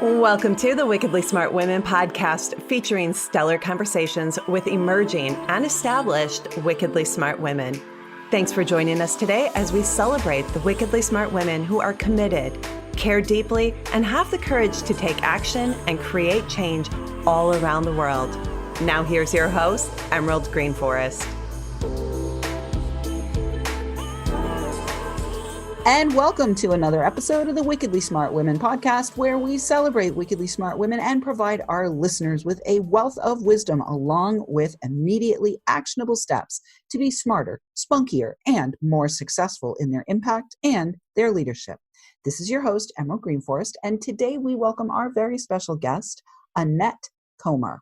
Welcome to the Wickedly Smart Women podcast, featuring stellar conversations with emerging and established wickedly smart women. Thanks for joining us today as we celebrate the wickedly smart women who are committed, care deeply, and have the courage to take action and create change all around the world. Now here's your host, Emerald Greenforest. And welcome to another episode of the Wickedly Smart Women podcast, where we celebrate wickedly smart women and provide our listeners with a wealth of wisdom along with immediately actionable steps to be smarter, spunkier, and more successful in their impact and their leadership. This is your host, Emerald Greenforest, and today we welcome our very special guest, Annette Comer,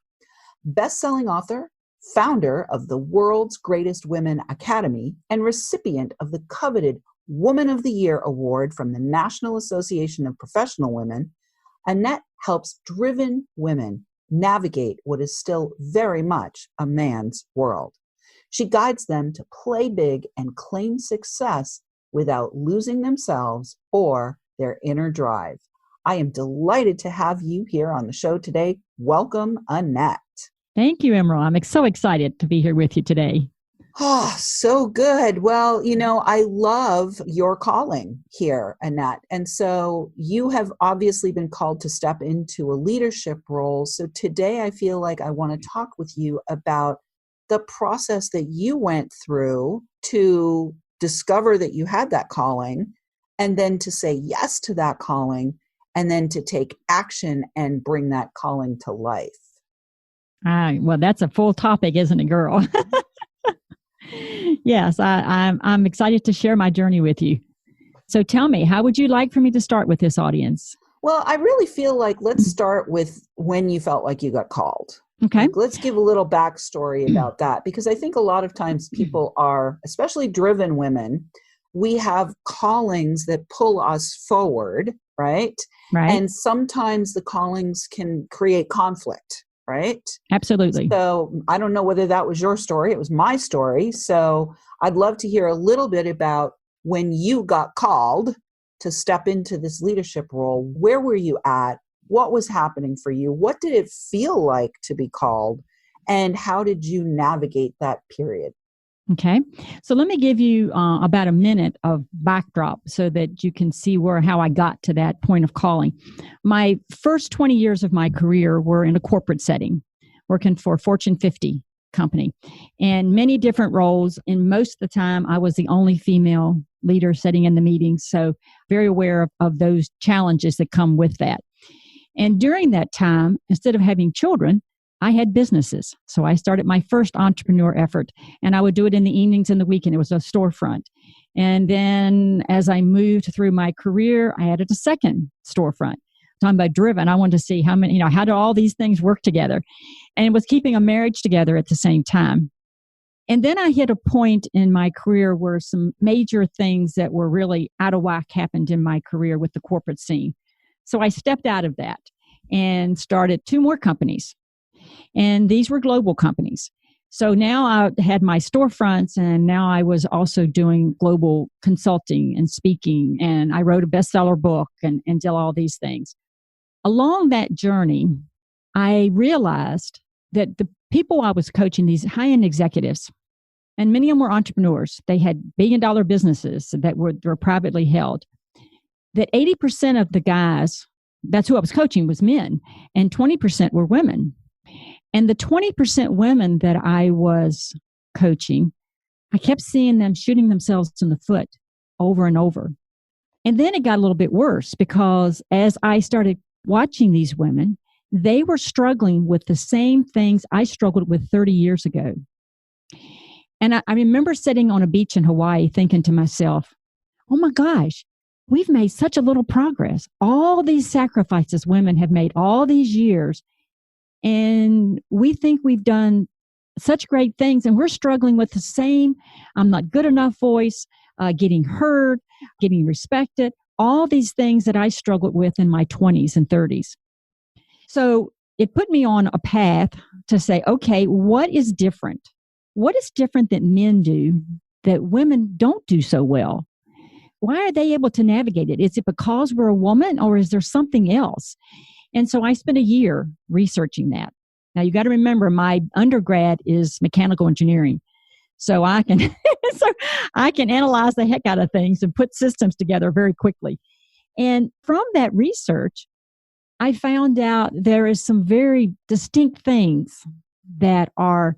best-selling author, founder of the World's Greatest Women Academy, and recipient of the coveted Woman of the Year Award from the National Association of Professional Women. Annette helps driven women navigate what is still very much a man's world. She guides them to play big and claim success without losing themselves or their inner drive. I am delighted to have you here on the show today. Welcome, Annette. Thank you, Emerald. I'm so excited to be here with you today. Oh, so good. Well, I love your calling here, Annette. And so you have obviously been called to step into a leadership role. So today I feel like I want to talk with you about the process that you went through to discover that you had that calling, and then to say yes to that calling, and then to take action and bring that calling to life. Well, that's a full topic, isn't it, girl? Yes, I'm excited to share my journey with you. So tell me, how would you like for me to start with this audience? Well, I really feel like let's start with when you felt like you got called. Okay. Like, let's give a little backstory about that, because I think a lot of times people are, especially driven women, we have callings that pull us forward, right? Right. And sometimes the callings can create conflict. Right? Absolutely. So I don't know whether that was your story. It was my story. So I'd love to hear a little bit about when you got called to step into this leadership role. Where were you at? What was happening for you? What did it feel like to be called? And how did you navigate that period? Okay. So let me give you about a minute of backdrop so that you can see how I got to that point of calling. My first 20 years of my career were in a corporate setting, working for a Fortune 50 company, and many different roles. And most of the time, I was the only female leader sitting in the meetings. So very aware of those challenges that come with that. And during that time, instead of having children, I had businesses. So I started my first entrepreneur effort, and I would do it in the evenings and the weekend. It was a storefront. And then as I moved through my career, I added a second storefront. Talking about driven, I wanted to see how do all these things work together? And it was keeping a marriage together at the same time. And then I hit a point in my career where some major things that were really out of whack happened in my career with the corporate scene. So I stepped out of that and started two more companies. And these were global companies. So now I had my storefronts, and now I was also doing global consulting and speaking. And I wrote a bestseller book and did all these things. Along that journey, I realized that the people I was coaching, these high-end executives, and many of them were entrepreneurs. They had billion-dollar businesses that were privately held. That 80% of the guys, that's who I was coaching, was men, and 20% were women. And the 20% women that I was coaching, I kept seeing them shooting themselves in the foot over and over. And then it got a little bit worse, because as I started watching these women, they were struggling with the same things I struggled with 30 years ago. And I remember sitting on a beach in Hawaii thinking to myself, oh my gosh, we've made such a little progress. All these sacrifices women have made all these years. And we think we've done such great things, and we're struggling with the same, I'm not good enough voice, getting heard, getting respected, all these things that I struggled with in my 20s and 30s. So it put me on a path to say, okay, what is different? What is different that men do that women don't do so well? Why are they able to navigate it? Is it because we're a woman, or is there something else? And so I spent a year researching that. Now you got to remember my undergrad is mechanical engineering. So I can I can analyze the heck out of things and put systems together very quickly. And from that research, I found out there is some very distinct things that are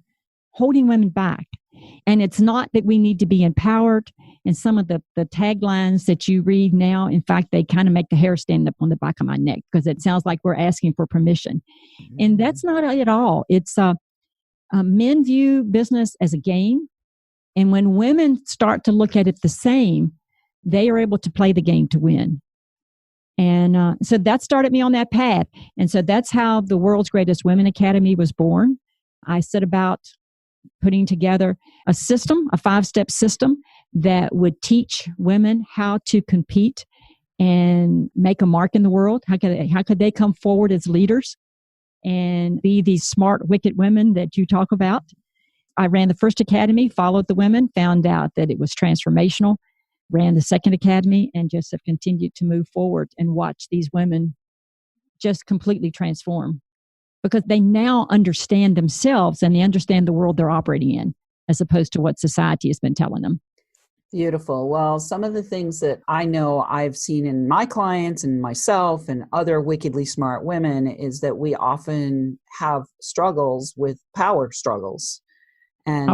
holding women back. And it's not that we need to be empowered. And some of the taglines that you read now, in fact, they kind of make the hair stand up on the back of my neck because it sounds like we're asking for permission. And that's not it at all. It's men view business as a game. And when women start to look at it the same, they are able to play the game to win. And so that started me on that path. And so that's how the World's Greatest Women Academy was born. I set about putting together a system, a 5-step system that would teach women how to compete and make a mark in the world. How could they come forward as leaders and be these smart, wicked women that you talk about? I ran the first academy, followed the women, found out that it was transformational, ran the second academy, and just have continued to move forward and watch these women just completely transform because they now understand themselves and they understand the world they're operating in as opposed to what society has been telling them. Beautiful. Well, some of the things that I know I've seen in my clients and myself and other wickedly smart women is that we often have struggles with power struggles. And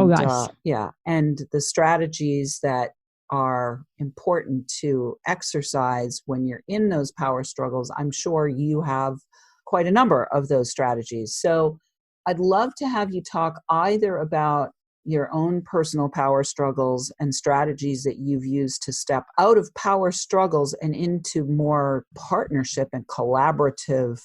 and the strategies that are important to exercise when you're in those power struggles, I'm sure you have quite a number of those strategies. So I'd love to have you talk either about your own personal power struggles and strategies that you've used to step out of power struggles and into more partnership and collaborative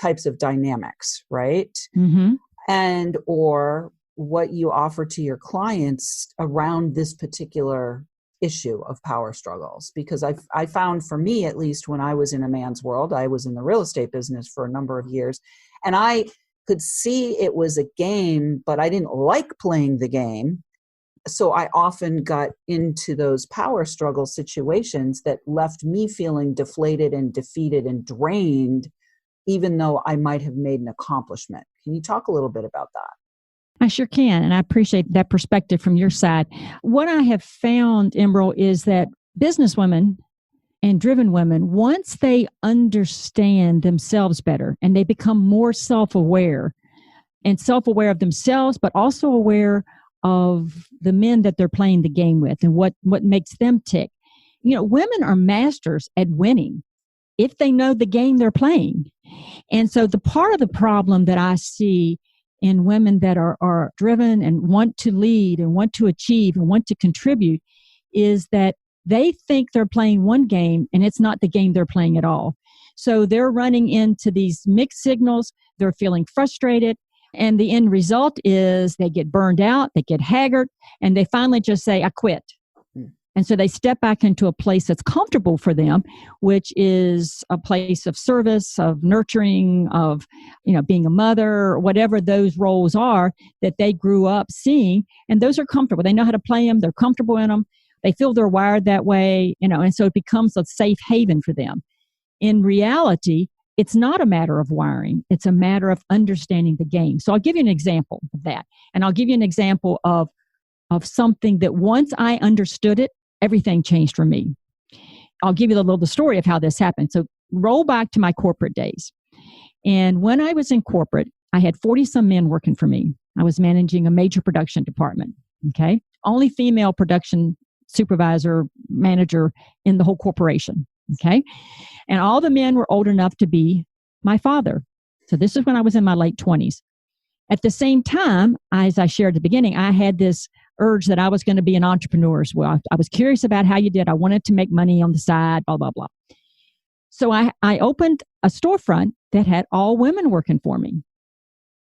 types of dynamics, right? Mm-hmm. And or what you offer to your clients around this particular issue of power struggles. Because I found for me, at least when I was in a man's world, I was in the real estate business for a number of years, and I could see it was a game, but I didn't like playing the game. So I often got into those power struggle situations that left me feeling deflated and defeated and drained, even though I might have made an accomplishment. Can you talk a little bit about that? I sure can, and I appreciate that perspective from your side. What I have found, Emerald, is that businesswomen and driven women, once they understand themselves better and they become more self-aware of themselves, but also aware of the men that they're playing the game with and what makes them tick. You know, women are masters at winning if they know the game they're playing. And so the part of the problem that I see in women that are driven and want to lead and want to achieve and want to contribute is that they think they're playing one game and it's not the game they're playing at all. So they're running into these mixed signals. They're feeling frustrated. And the end result is they get burned out, they get haggard, and they finally just say, I quit. And so they step back into a place that's comfortable for them, which is a place of service, of nurturing, of, being a mother, whatever those roles are that they grew up seeing. And those are comfortable. They know how to play them. They're comfortable in them. They feel they're wired that way, and so it becomes a safe haven for them. In reality, it's not a matter of wiring. It's a matter of understanding the game. So I'll give you an example of that. And I'll give you an example of something that once I understood it, everything changed for me. I'll give you the story of how this happened. So roll back to my corporate days. And when I was in corporate, I had 40-some men working for me. I was managing a major production department, okay? Only female production supervisor, manager in the whole corporation, okay? And all the men were old enough to be my father. So this is when I was in my late 20s. At the same time, as I shared at the beginning, I had this urge that I was going to be an entrepreneur as well. I was curious about how you did. I wanted to make money on the side, blah, blah, blah. So I opened a storefront that had all women working for me.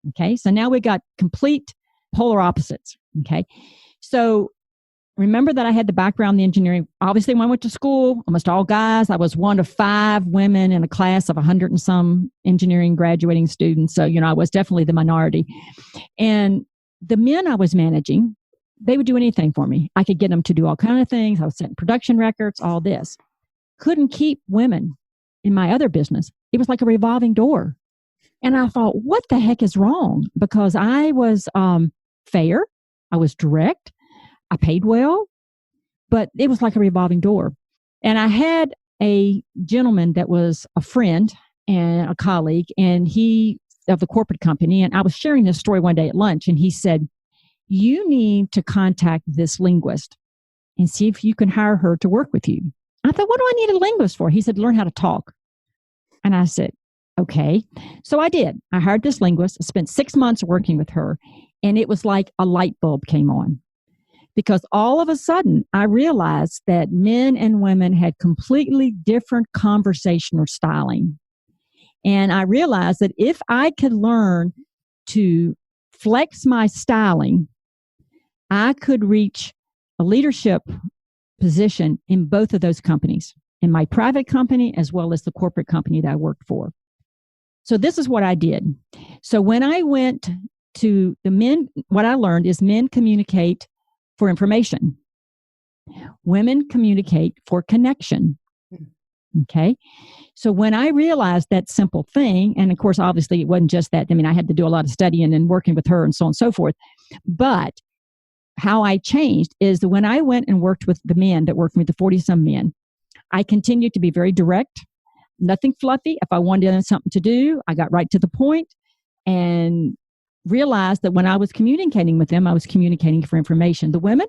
Okay. So now we got complete polar opposites. Okay. So remember that I had the background in engineering. Obviously, when I went to school, almost all guys. I was one of 5 women in a class of 100 and some engineering graduating students. So, I was definitely the minority. And the men I was managing, they would do anything for me. I could get them to do all kinds of things. I was setting production records, all this. Couldn't keep women in my other business it was like a revolving door. And I thought, what the heck is wrong? Because I was fair. I was direct. I paid well, but it was like a revolving door. And I had a gentleman that was a friend and a colleague, and he of the corporate company. And I was sharing this story one day at lunch, and he said, you need to contact this linguist and see if you can hire her to work with you. I thought, what do I need a linguist for? He said, learn how to talk. And I said, okay. So I did. I hired this linguist. I spent 6 months working with her. And it was like a light bulb came on. Because all of a sudden, I realized that men and women had completely different conversational styling. And I realized that if I could learn to flex my styling, I could reach a leadership position in both of those companies, in my private company as well as the corporate company that I worked for. So this is what I did. So when I went to the men, what I learned is men communicate for information. Women communicate for connection. Okay. So when I realized that simple thing, and of course, obviously it wasn't just that. I mean, I had to do a lot of studying and working with her and so on and so forth. But how I changed is that when I went and worked with the men that worked with the 40-some men, I continued to be very direct, nothing fluffy. If I wanted something to do, I got right to the point and realized that when I was communicating with them, I was communicating for information. The women,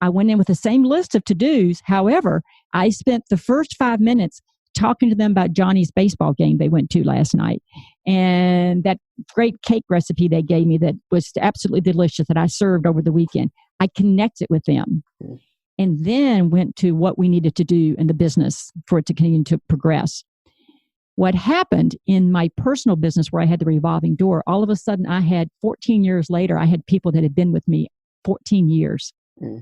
I went in with the same list of to-dos. However, I spent the first 5 minutes talking to them about Johnny's baseball game they went to last night and that great cake recipe they gave me that was absolutely delicious that I served over the weekend. I connected with them and then went to what we needed to do in the business for it to continue to progress. What happened in my personal business where I had the revolving door, all of a sudden I had 14 years later, I had people that had been with me 14 years. Yeah.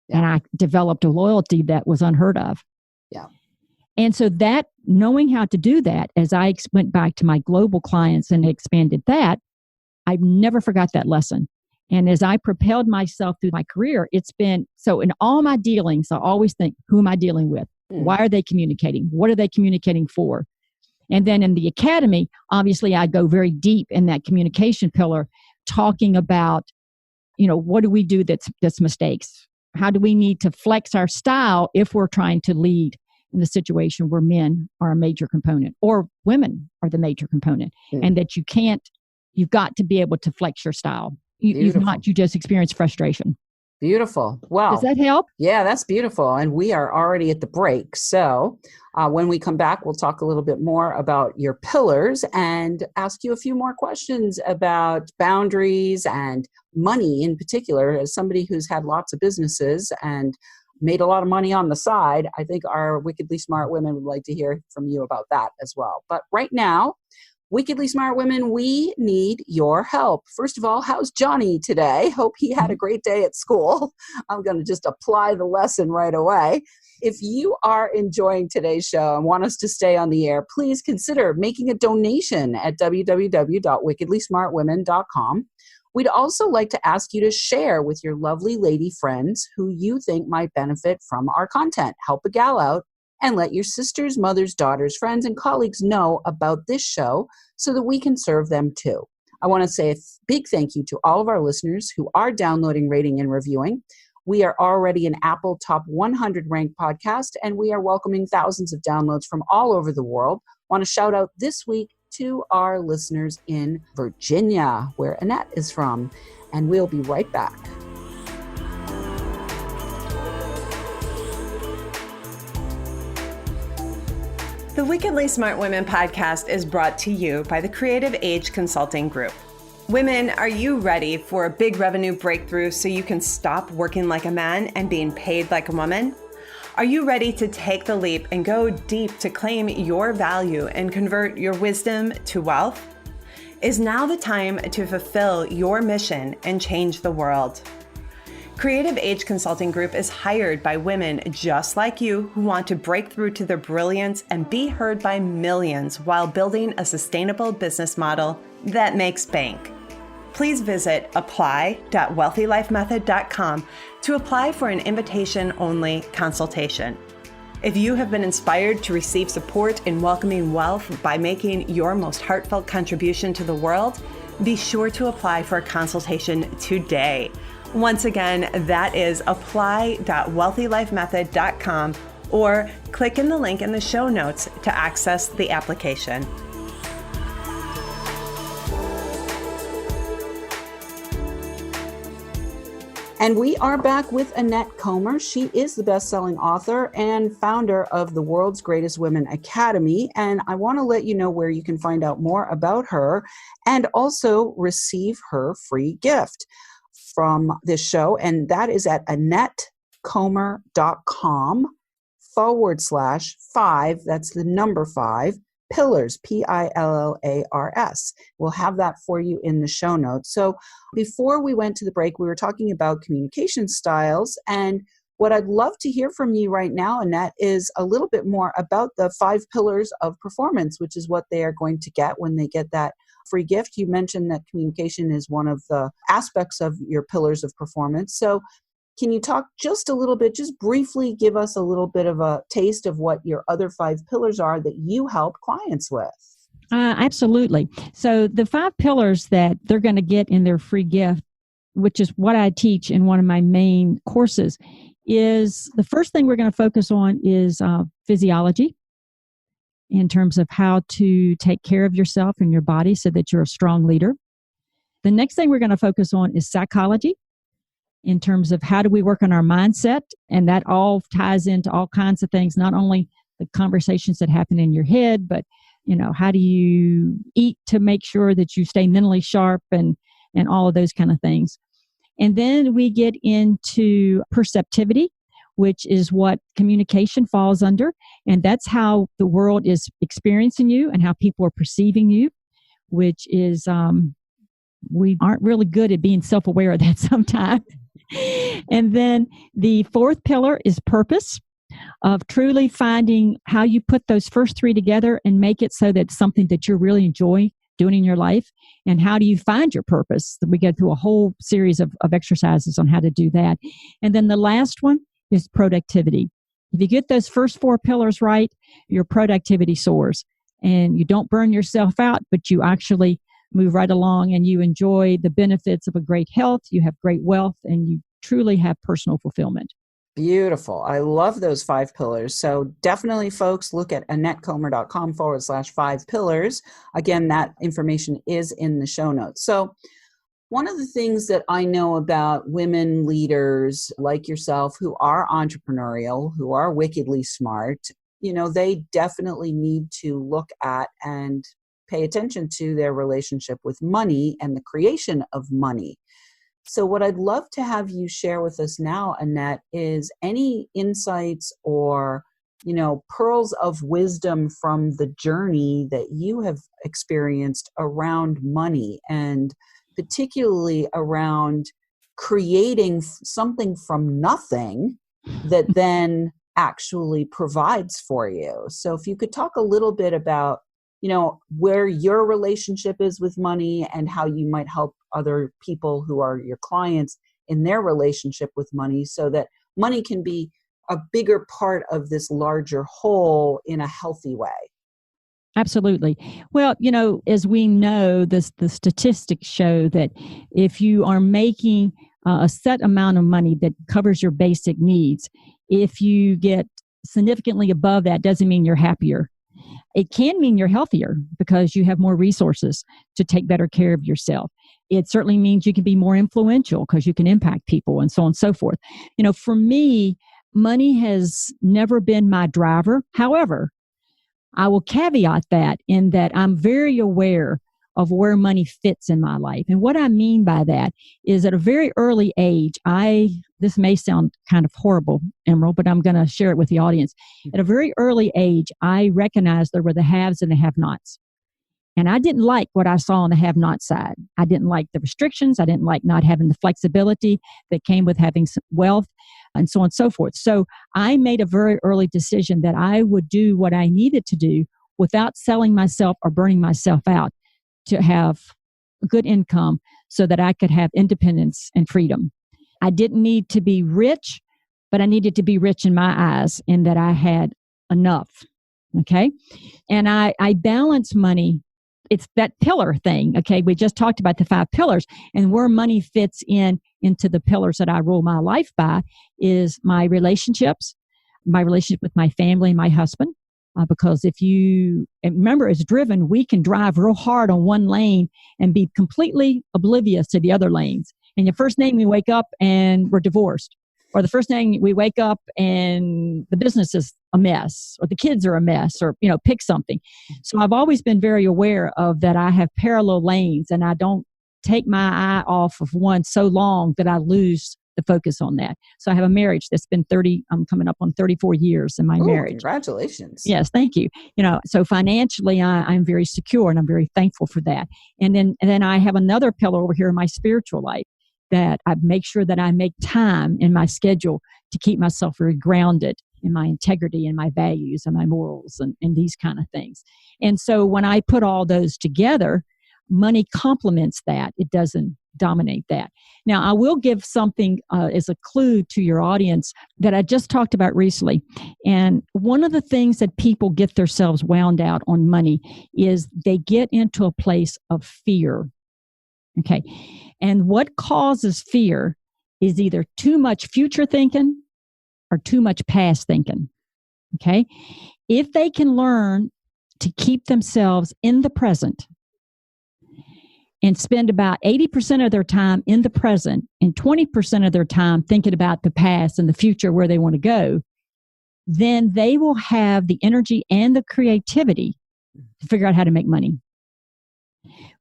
And I developed a loyalty that was unheard of. Yeah. And so that knowing how to do that, as I went back to my global clients and expanded that, I've never forgot that lesson. And as I propelled myself through my career, it's been, so in all my dealings, I always think, who am I dealing with? Why are they communicating? What are they communicating for? And then in the academy, obviously I go very deep in that communication pillar, talking about, what do we do that's mistakes? How do we need to flex our style if we're trying to lead in the situation where men are a major component or women are the major component, and that you've got to be able to flex your style. You just experience frustration. Beautiful. Well, does that help? Yeah, that's beautiful. And we are already at the break. So when we come back, we'll talk a little bit more about your pillars and ask you a few more questions about boundaries and money in particular. As somebody who's had lots of businesses and made a lot of money on the side, I think our Wickedly Smart Women would like to hear from you about that as well. But right now, Wickedly Smart Women, we need your help. First of all, how's Johnny today? Hope he had a great day at school. I'm going to just apply the lesson right away. If you are enjoying today's show and want us to stay on the air, please consider making a donation at www.wickedlysmartwomen.com. We'd also like to ask you to share with your lovely lady friends who you think might benefit from our content. Help a gal out and let your sisters, mothers, daughters, friends, and colleagues know about this show so that we can serve them too. I want to say a big thank you to all of our listeners who are downloading, rating, and reviewing. We are already an Apple Top 100 ranked podcast, and we are welcoming thousands of downloads from all over the world. I want to shout out this week to our listeners in Virginia, where Annette is from, and we'll be right back. The Wickedly Smart Women podcast is brought to you by the Creative Age Consulting Group. Women, are you ready for a big revenue breakthrough so you can stop working like a man and being paid like a woman? Are you ready to take the leap and go deep to claim your value and convert your wisdom to wealth? Is now the time to fulfill your mission and change the world? Creative Age Consulting Group is hired by women just like you who want to break through to their brilliance and be heard by millions while building a sustainable business model that makes bank. Please visit apply.wealthylifemethod.com to apply for an invitation-only consultation. If you have been inspired to receive support in welcoming wealth by making your most heartfelt contribution to the world, be sure to apply for a consultation today. Once again, that is apply.wealthylifemethod.com, or click in the link in the show notes to access the application. And we are back with Annette Comer. She is the best-selling author and founder of the World's Greatest Women Academy. And I want to let you know where you can find out more about her and also receive her free gift from this show. And that is at AnnetteComer.com/5. That's the number 5. Pillars, Pillars. We'll have that for you in the show notes. So before we went to the break, we were talking about communication styles. And what I'd love to hear from you right now, Annette, is a little bit more about the 5 pillars of performance, which is what they are going to get when they get that free gift. You mentioned that communication is one of the aspects of your pillars of performance. So can you talk just a little bit, just briefly give us a little bit of a taste of what your other 5 pillars are that you help clients with? Absolutely. So the 5 pillars that they're going to get in their free gift, which is what I teach in one of my main courses, is the first thing we're going to focus on is physiology, in terms of how to take care of yourself and your body so that you're a strong leader. The next thing we're going to focus on is psychology, in terms of how do we work on our mindset. And that all ties into all kinds of things, not only the conversations that happen in your head, but, how do you eat to make sure that you stay mentally sharp and all of those kind of things. And then we get into perceptivity, which is what communication falls under. And that's how the world is experiencing you and how people are perceiving you, which is, we aren't really good at being self-aware of that sometimes. And then the 4th pillar is purpose, of truly finding how you put those first 3 together and make it so that it's something that you really enjoy doing in your life. And how do you find your purpose? We go through a whole series of exercises on how to do that. And then the last one is productivity. If you get those first 4 pillars right, your productivity soars and you don't burn yourself out, but you actually move right along and you enjoy the benefits of a great health, you have great wealth, and you truly have personal fulfillment. Beautiful. I love those 5 pillars. So definitely, folks, look at AnnetteComer.com/5 pillars. Again, that information is in the show notes. So one of the things that I know about women leaders like yourself who are entrepreneurial, who are wickedly smart, they definitely need to look at and pay attention to their relationship with money and the creation of money. So what I'd love to have you share with us now, Annette, is any insights or, pearls of wisdom from the journey that you have experienced around money, and particularly around creating something from nothing that then actually provides for you. So if you could talk a little bit about where your relationship is with money and how you might help other people who are your clients in their relationship with money, so that money can be a bigger part of this larger whole in a healthy way. Absolutely. Well, as we know, the statistics show that if you are making a set amount of money that covers your basic needs, if you get significantly above that, doesn't mean you're happier. It can mean you're healthier because you have more resources to take better care of yourself. It certainly means you can be more influential because you can impact people and so on and so forth. For me, money has never been my driver. However, I will caveat that in that I'm very aware of where money fits in my life. And what I mean by that is at a very early age, this may sound kind of horrible, Emerald, but I'm going to share it with the audience. At a very early age, I recognized there were the haves and the have-nots. And I didn't like what I saw on the have-not side. I didn't like the restrictions. I didn't like not having the flexibility that came with having some wealth and so on and so forth. So I made a very early decision that I would do what I needed to do without selling myself or burning myself out to have a good income so that I could have independence and freedom. I didn't need to be rich, but I needed to be rich in my eyes and that I had enough. Okay. And I balance money. It's that pillar thing. Okay. We just talked about the 5 pillars, and where money fits into the pillars that I rule my life by is my relationships, my relationship with my family, my husband. Because if you remember, as driven, we can drive real hard on one lane and be completely oblivious to the other lanes. And the first thing we wake up and we're divorced, or the first thing we wake up and the business is a mess, or the kids are a mess, or, pick something. So I've always been very aware of that. I have parallel lanes, and I don't take my eye off of one so long that I lose the focus on that. So I have a marriage that's been I'm coming up on 34 years in my marriage. Congratulations. Yes, thank you. So financially, I'm very secure, and I'm very thankful for that. And then I have another pillar over here in my spiritual life, that I make sure that I make time in my schedule to keep myself very grounded in my integrity and my values and my morals and these kind of things. And so when I put all those together, money complements that. It doesn't dominate that. Now, I will give something as a clue to your audience that I just talked about recently. And one of the things that people get themselves wound out on money is they get into a place of fear. Okay. And what causes fear is either too much future thinking or too much past thinking. Okay. If they can learn to keep themselves in the present and spend about 80% of their time in the present and 20% of their time thinking about the past and the future, where they want to go, then they will have the energy and the creativity to figure out how to make money.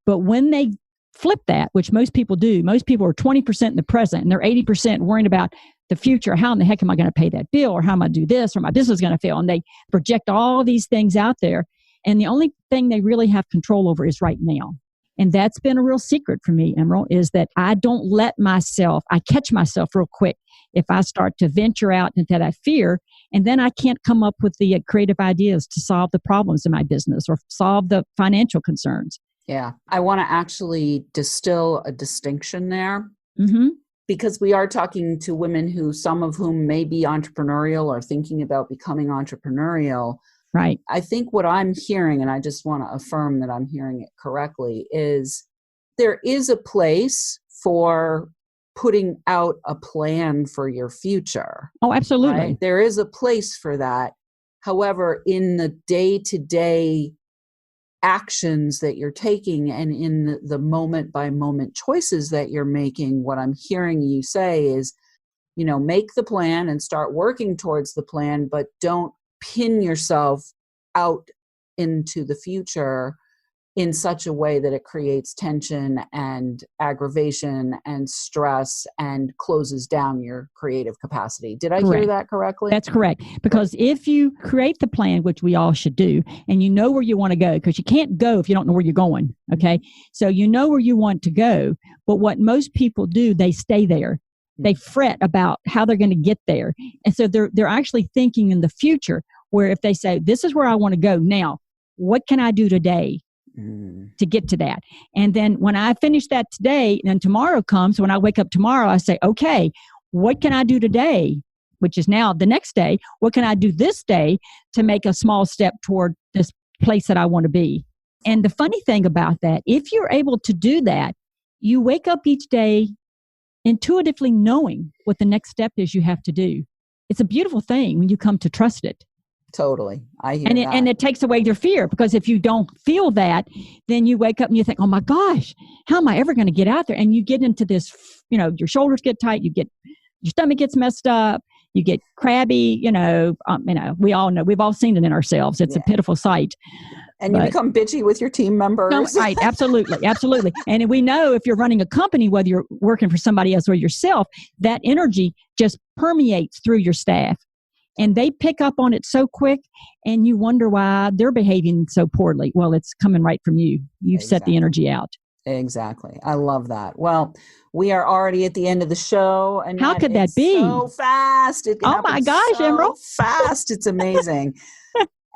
But when they flip that, which most people do, most people are 20% in the present and they're 80% worrying about the future. How in the heck am I going to pay that bill? Or how am I going to do this? Or my business is going to fail. And they project all these things out there. And the only thing they really have control over is right now. And that's been a real secret for me, Emerald, is that I don't I catch myself real quick if I start to venture out into that fear, and then I can't come up with the creative ideas to solve the problems in my business or solve the financial concerns. Yeah. I want to actually distill a distinction there, because we are talking to women some of whom may be entrepreneurial or thinking about becoming entrepreneurial. Right. I think what I'm hearing, and I just want to affirm that I'm hearing it correctly, is there is a place for putting out a plan for your future. Oh, absolutely. Right? There is a place for that. However, in the day-to-day actions that you're taking and in the moment-by-moment choices that you're making, what I'm hearing you say is, make the plan and start working towards the plan, but don't pin yourself out into the future in such a way that it creates tension and aggravation and stress and closes down your creative capacity. Did I hear that correctly? That's correct. Because if you create the plan, which we all should do, and you know where you want to go, because you can't go if you don't know where you're going. Okay. So you know where you want to go, but what most people do, they stay there. They fret about how they're going to get there. And so they're actually thinking in the future, where if they say, this is where I want to go now, what can I do today to get to that? And then when I finish that today, and tomorrow comes, when I wake up tomorrow, I say, okay, what can I do today? Which is now the next day. What can I do this day to make a small step toward this place that I want to be? And the funny thing about that, if you're able to do that, you wake up each day intuitively knowing what the next step is you have to do. It's a beautiful thing when you come to trust it. Totally. I hear that. And it takes away your fear, because if you don't feel that, then you wake up and you think, oh my gosh, how am I ever going to get out there? And you get into this, your shoulders get tight, your stomach gets messed up, you get crabby, we all know, we've all seen it in ourselves. It's a pitiful sight. And you become bitchy with your team members. No, right. Absolutely. Absolutely. And we know if you're running a company, whether you're working for somebody else or yourself, that energy just permeates through your staff. And they pick up on it so quick, and you wonder why they're behaving so poorly. Well, it's coming right from you. You've set the energy out. Exactly. I love that. Well, we are already at the end of the show. And how could that be? So fast. Oh my gosh, so Emerald. Fast. It's amazing.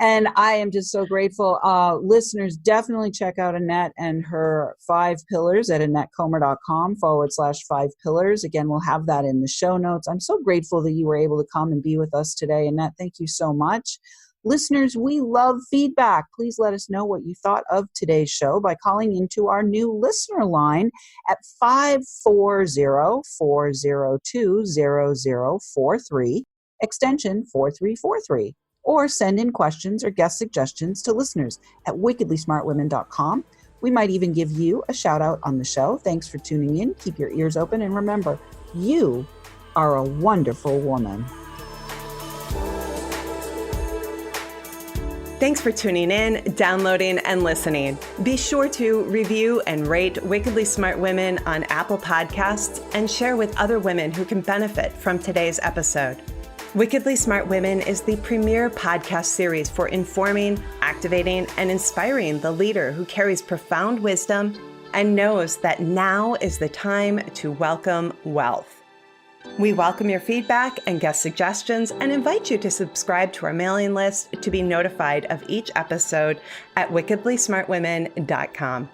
And I am just so grateful. Listeners, definitely check out Annette and her 5 pillars at AnnetteComer.com/5 pillars. Again, we'll have that in the show notes. I'm so grateful that you were able to come and be with us today. Annette, thank you so much. Listeners, we love feedback. Please let us know what you thought of today's show by calling into our new listener line at 540-402-0043, extension 4343. Or send in questions or guest suggestions to listeners at wickedlysmartwomen.com. We might even give you a shout out on the show. Thanks for tuning in. Keep your ears open. And remember, you are a wonderful woman. Thanks for tuning in, downloading, and listening. Be sure to review and rate Wickedly Smart Women on Apple Podcasts and share with other women who can benefit from today's episode. Wickedly Smart Women is the premier podcast series for informing, activating, and inspiring the leader who carries profound wisdom and knows that now is the time to welcome wealth. We welcome your feedback and guest suggestions and invite you to subscribe to our mailing list to be notified of each episode at wickedlysmartwomen.com.